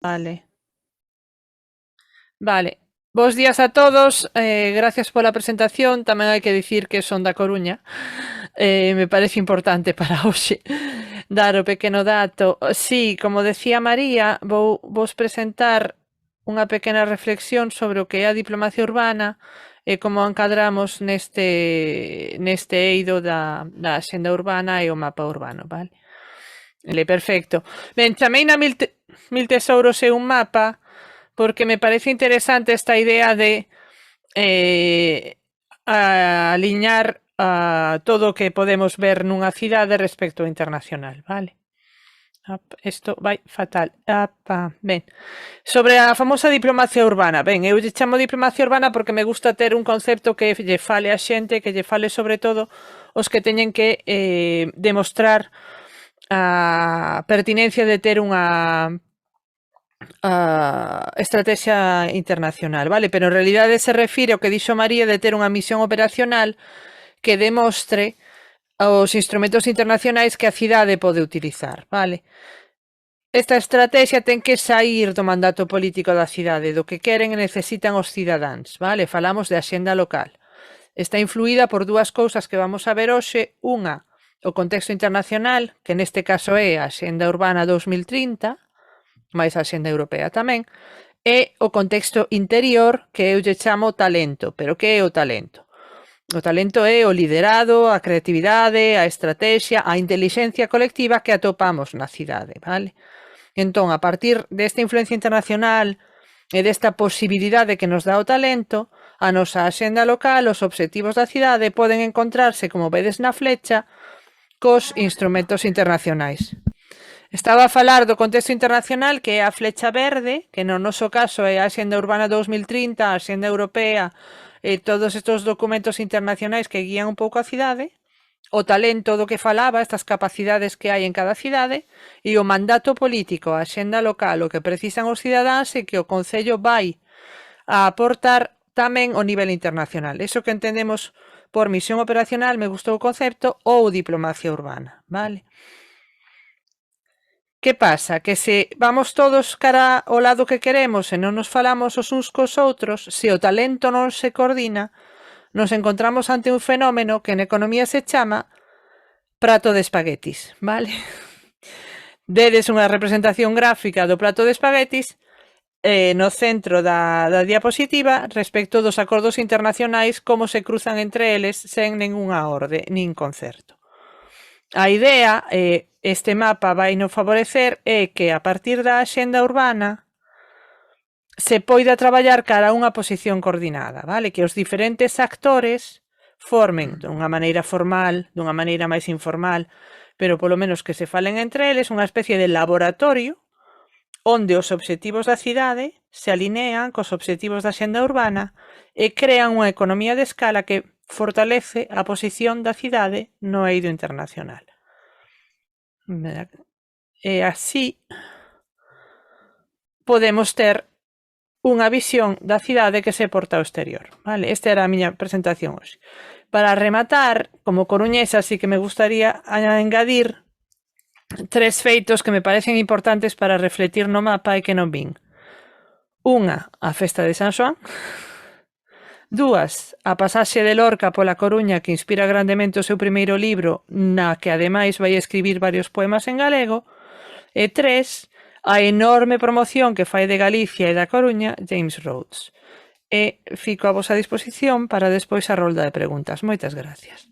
Vale. Vale. Bos días a todos, gracias pola presentación. Tamén hai que dicir que son da Coruña. Me parece importante para hoxe dar o pequeno dato. Sí, como decía María, vos presentar unha pequena reflexión sobre o que é a diplomacia urbana e como encadramos neste eido da xenda urbana e o mapa urbano, vale? Perfecto. Ben, chamei na Mil Tesouros e un mapa porque me parece interesante esta idea de aliñar todo o que podemos ver nunha cidade respecto ao internacional, vale? Isto vai fatal. Ben, sobre a famosa diplomacia urbana. Ben, eu lle chamo diplomacia urbana porque me gusta ter un concepto que lle fale a xente, que lle fale sobre todo os que teñen que demostrar a pertinencia de ter unha estrategia internacional, vale? Pero en realidade se refire ao que dixo María de ter unha misión operacional que demostre os instrumentos internacionais que a cidade pode utilizar, vale? Esta estrategia ten que saír do mandato político da cidade, do que queren e necesitan os cidadáns, vale? Falamos de axenda local. Está influída por dúas cousas que vamos a ver hoxe. Unha, o contexto internacional, que neste caso é a Axenda Urbana 2030, máis a Axenda Europea tamén, e o contexto interior, que eu lle chamo talento. Pero que é o talento? O talento é o liderado, a creatividade, a estrategia, a intelixencia colectiva que atopamos na cidade, vale? Entón, a partir desta influencia internacional e desta posibilidade que nos dá o talento, a nosa axenda local, os obxectivos da cidade poden encontrarse, como vedes na flecha, cos instrumentos internacionais. Estaba a falar do contexto internacional, que é a flecha verde, que no noso caso é a Axenda Urbana 2030, a Axenda Europea e todos estes documentos internacionais que guían un pouco a cidade, o talento do que falaba, estas capacidades que hai en cada cidade, e o mandato político, a axenda local, o que precisan os cidadáns e que o Concello vai a aportar tamén ao nivel internacional. Eso que entendemos por misión operacional, me gustou o concepto, ou diplomacia urbana, vale? Que pasa? Que se vamos todos cara ao lado que queremos e non nos falamos os uns cos outros, se o talento non se coordina, nos encontramos ante un fenómeno que en economía se chama prato de espaguetis, vale? Dedes unha representación gráfica do prato de espaguetis no centro da diapositiva respecto dos acordos internacionais, como se cruzan entre eles sen ningunha orde nin concerto. A idea, este mapa vai no favorecer, é que a partir da axenda urbana se poida traballar cara a unha posición coordinada, vale? Que os diferentes actores formen dunha maneira formal, dunha maneira máis informal, pero polo menos que se falen entre eles, unha especie de laboratorio onde os obxectivos da cidade se alinean cos obxectivos da axenda urbana e crean unha economía de escala que fortalece a posición da cidade no eido internacional. E así podemos ter unha visión da cidade que se porta ao exterior, vale? Esta era a miña presentación hoxe. Para rematar, como coruñesa, sí que me gustaría engadir tres feitos que me parecen importantes para refletir no mapa e que non vin. Unha, a festa de San Xoán. Dúas, a pasaxe de Lorca pola Coruña que inspira grandemente o seu primeiro libro, na que ademais vai escribir varios poemas en galego. E tres, a enorme promoción que fai de Galicia e da Coruña James Rhodes. E fico a vosa disposición para despois a rolda de preguntas. Moitas gracias.